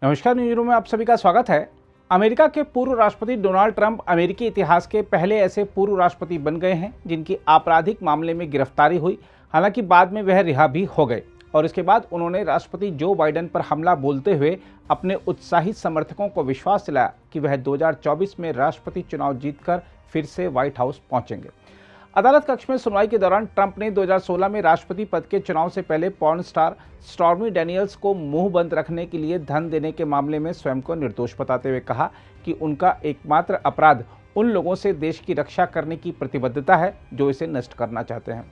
नमस्कार, news room में आप सभी का स्वागत है। अमेरिका के पूर्व राष्ट्रपति डोनाल्ड ट्रंप अमेरिकी इतिहास के पहले ऐसे पूर्व राष्ट्रपति बन गए हैं जिनकी आपराधिक मामले में गिरफ्तारी हुई। हालांकि बाद में वह रिहा भी हो गए और इसके बाद उन्होंने राष्ट्रपति जो बाइडेन पर हमला बोलते हुए अपने उत्साहित समर्थकों को विश्वास दिलाया कि वह 2024 में राष्ट्रपति चुनाव जीतकर फिर से व्हाइट हाउस पहुंचेंगे। अदालत कक्ष में सुनवाई के दौरान ट्रंप ने 2016 में राष्ट्रपति पद के चुनाव से पहले पॉर्न स्टार स्टॉर्मी डैनियल्स को मुंह बंद रखने के लिए धन देने के मामले में स्वयं को निर्दोष बताते हुए कहा कि उनका एकमात्र अपराध उन लोगों से देश की रक्षा करने की प्रतिबद्धता है जो इसे नष्ट करना चाहते हैं।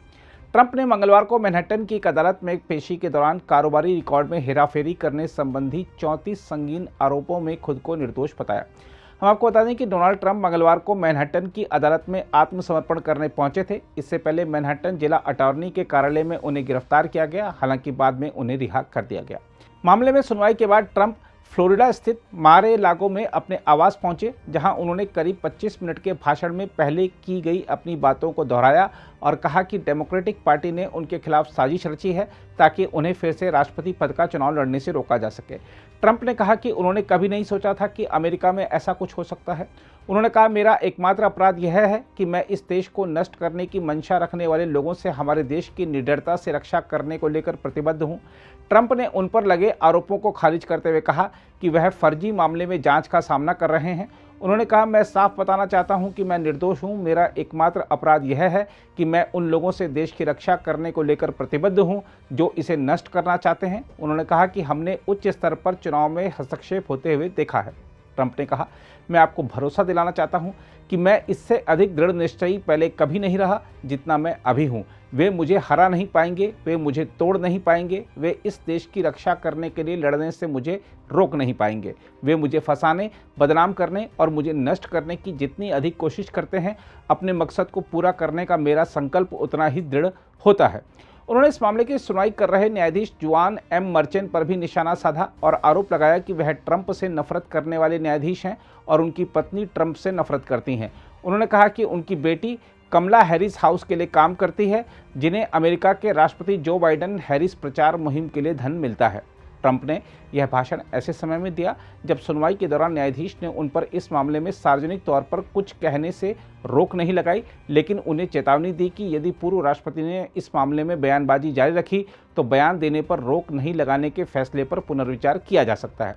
ट्रंप ने मंगलवार को मैनहट्टन की एक अदालत में एक पेशी के दौरान कारोबारी रिकॉर्ड में हेराफेरी करने संबंधी 34 संगीन आरोपों में खुद को निर्दोष बताया। हम आपको बता दें कि डोनाल्ड ट्रंप मंगलवार को मैनहट्टन की अदालत में आत्मसमर्पण करने पहुंचे थे। इससे पहले मैनहट्टन जिला अटॉर्नी के कार्यालय में उन्हें गिरफ्तार किया गया, हालांकि बाद में उन्हें रिहा कर दिया गया। मामले में सुनवाई के बाद ट्रंप फ्लोरिडा स्थित मार-ए-लागो में अपने आवास पहुंचे, जहां उन्होंने करीब 25 मिनट के भाषण में पहले की गई अपनी बातों को दोहराया और कहा कि डेमोक्रेटिक पार्टी ने उनके खिलाफ साजिश रची है ताकि उन्हें फिर से राष्ट्रपति पद का चुनाव लड़ने से रोका जा सके। ट्रंप ने कहा कि उन्होंने कभी नहीं सोचा था कि अमेरिका में ऐसा कुछ हो सकता है। उन्होंने कहा, मेरा एकमात्र अपराध यह है कि मैं इस देश को नष्ट करने की मंशा रखने वाले लोगों से हमारे देश की निडरता से रक्षा करने को लेकर प्रतिबद्ध हूं। ट्रंप ने उन पर लगे आरोपों को खारिज करते हुए कहा कि वह फर्जी मामले में जांच का सामना कर रहे हैं। उन्होंने कहा, मैं साफ बताना चाहता हूं कि मैं निर्दोष हूं। मेरा एकमात्र अपराध यह है कि मैं उन लोगों से देश की रक्षा करने को लेकर प्रतिबद्ध हूं जो इसे नष्ट करना चाहते हैं। उन्होंने कहा कि हमने उच्च स्तर पर चुनाव में हस्तक्षेप होते हुए देखा है। ट्रंप ने कहा, मैं आपको भरोसा दिलाना चाहता हूं कि मैं इससे अधिक दृढ़ निश्चयी पहले कभी नहीं रहा जितना मैं अभी हूं। वे मुझे हरा नहीं पाएंगे, वे मुझे तोड़ नहीं पाएंगे, वे इस देश की रक्षा करने के लिए लड़ने से मुझे रोक नहीं पाएंगे। वे मुझे फंसाने, बदनाम करने और मुझे नष्ट करने की जितनी अधिक कोशिश करते हैं, अपने मकसद को पूरा करने का मेरा संकल्प उतना ही दृढ़ होता है। उन्होंने इस मामले की सुनवाई कर रहे न्यायाधीश जुआन एम मर्चेंट पर भी निशाना साधा और आरोप लगाया कि वह ट्रंप से नफरत करने वाले न्यायाधीश हैं और उनकी पत्नी ट्रंप से नफरत करती हैं। उन्होंने कहा कि उनकी बेटी कमला हैरिस हाउस के लिए काम करती है, जिन्हें अमेरिका के राष्ट्रपति जो बाइडेन हैरिस प्रचार मुहिम के लिए धन मिलता है। ट्रंप ने यह भाषण ऐसे समय में दिया जब सुनवाई के दौरान न्यायाधीश ने उन पर इस मामले में सार्वजनिक तौर पर कुछ कहने से रोक नहीं लगाई, लेकिन उन्हें चेतावनी दी कि यदि पूर्व राष्ट्रपति ने इस मामले में बयानबाजी जारी रखी तो बयान देने पर रोक नहीं लगाने के फैसले पर पुनर्विचार किया जा सकता है।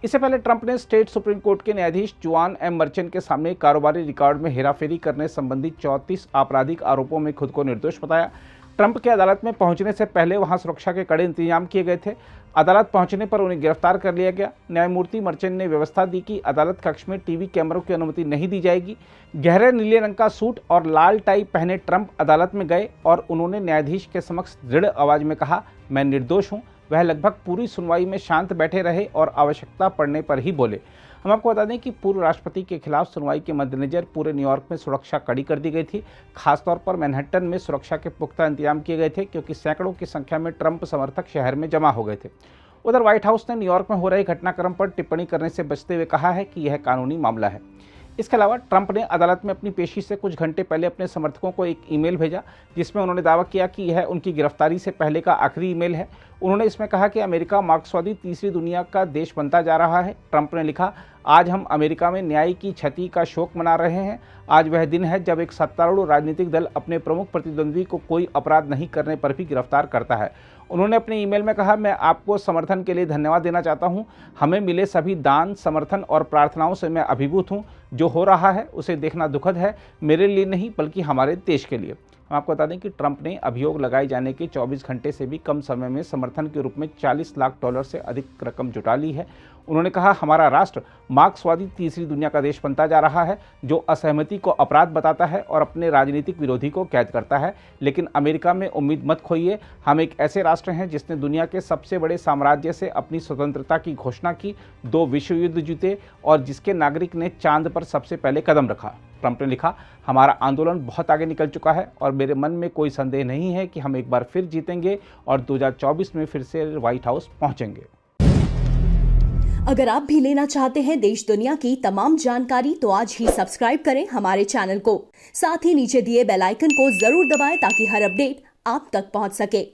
इससे पहले ट्रंप ने स्टेट सुप्रीम कोर्ट के न्यायाधीश जुआन एम मर्चेंट के सामने कारोबारी रिकॉर्ड में हेराफेरी करने संबंधी 34 आपराधिक आरोपों में खुद को निर्दोष बताया। ट्रंप के अदालत में पहुंचने से पहले वहां सुरक्षा के कड़े इंतजाम किए गए थे। अदालत पहुंचने पर उन्हें गिरफ्तार कर लिया गया। न्यायमूर्ति मर्चेंट ने व्यवस्था दी कि अदालत कक्ष में टीवी कैमरों की अनुमति नहीं दी जाएगी। गहरे नीले रंग का सूट और लाल टाई पहने ट्रंप अदालत में गए और उन्होंने न्यायाधीश के समक्ष दृढ़ आवाज में कहा, मैं निर्दोष हूं। वह लगभग पूरी सुनवाई में शांत बैठे रहे और आवश्यकता पड़ने पर ही बोले। हम आपको बता दें कि पूर्व राष्ट्रपति के खिलाफ सुनवाई के मद्देनजर पूरे न्यूयॉर्क में सुरक्षा कड़ी कर दी गई थी। खासतौर पर मैनहट्टन में सुरक्षा के पुख्ता इंतजाम किए गए थे क्योंकि सैकड़ों की संख्या में ट्रंप समर्थक शहर में जमा हो गए थे। उधर व्हाइट हाउस ने न्यूयॉर्क में हो रहे घटनाक्रम पर टिप्पणी करने से बचते हुए कहा है कि यह कानूनी मामला है। इसके अलावा ट्रंप ने अदालत में अपनी पेशी से कुछ घंटे पहले अपने समर्थकों को एक ईमेल भेजा जिसमें उन्होंने दावा किया कि यह उनकी गिरफ्तारी से पहले का आखिरी ईमेल है। उन्होंने इसमें कहा कि अमेरिका मार्क्सवादी तीसरी दुनिया का देश बनता जा रहा है। ट्रंप ने लिखा, आज हम अमेरिका में न्याय की क्षति का शोक मना रहे हैं। आज वह दिन है जब एक सत्तारूढ़ राजनीतिक दल अपने प्रमुख प्रतिद्वंद्वी को कोई अपराध नहीं करने पर भी गिरफ्तार करता है। उन्होंने अपने ईमेल में कहा, मैं आपको समर्थन के लिए धन्यवाद देना चाहता हूं। हमें मिले सभी दान, समर्थन और प्रार्थनाओं से मैं अभिभूत हूं। जो हो रहा है उसे देखना दुखद है, मेरे लिए नहीं बल्कि हमारे देश के लिए। हम आपको बता दें कि ट्रंप ने अभियोग लगाए जाने के 24 घंटे से भी कम समय में समर्थन के रूप में $40 लाख से अधिक रकम जुटा ली है। उन्होंने कहा, हमारा राष्ट्र मार्क्सवादी तीसरी दुनिया का देश बनता जा रहा है जो असहमति को अपराध बताता है और अपने राजनीतिक विरोधी को कैद करता है। लेकिन अमेरिका में उम्मीद मत खोइए। हम एक ऐसे राष्ट्र हैं जिसने दुनिया के सबसे बड़े साम्राज्य से अपनी स्वतंत्रता की घोषणा की, 2 विश्व युद्ध जीते और जिसके नागरिक ने चांद पर सबसे पहले कदम रखा। ट्रंप ने लिखा, हमारा आंदोलन बहुत आगे निकल चुका है और मेरे मन में कोई संदेह नहीं है कि हम एक बार फिर जीतेंगे और 2024 में फिर से व्हाइट हाउस पहुंचेंगे। अगर आप भी लेना चाहते हैं देश दुनिया की तमाम जानकारी तो आज ही सब्सक्राइब करें हमारे चैनल को। साथ ही नीचे दिए बेल आइकन को जरूर दबाएं ताकि हर अपडेट आप तक पहुंच सके।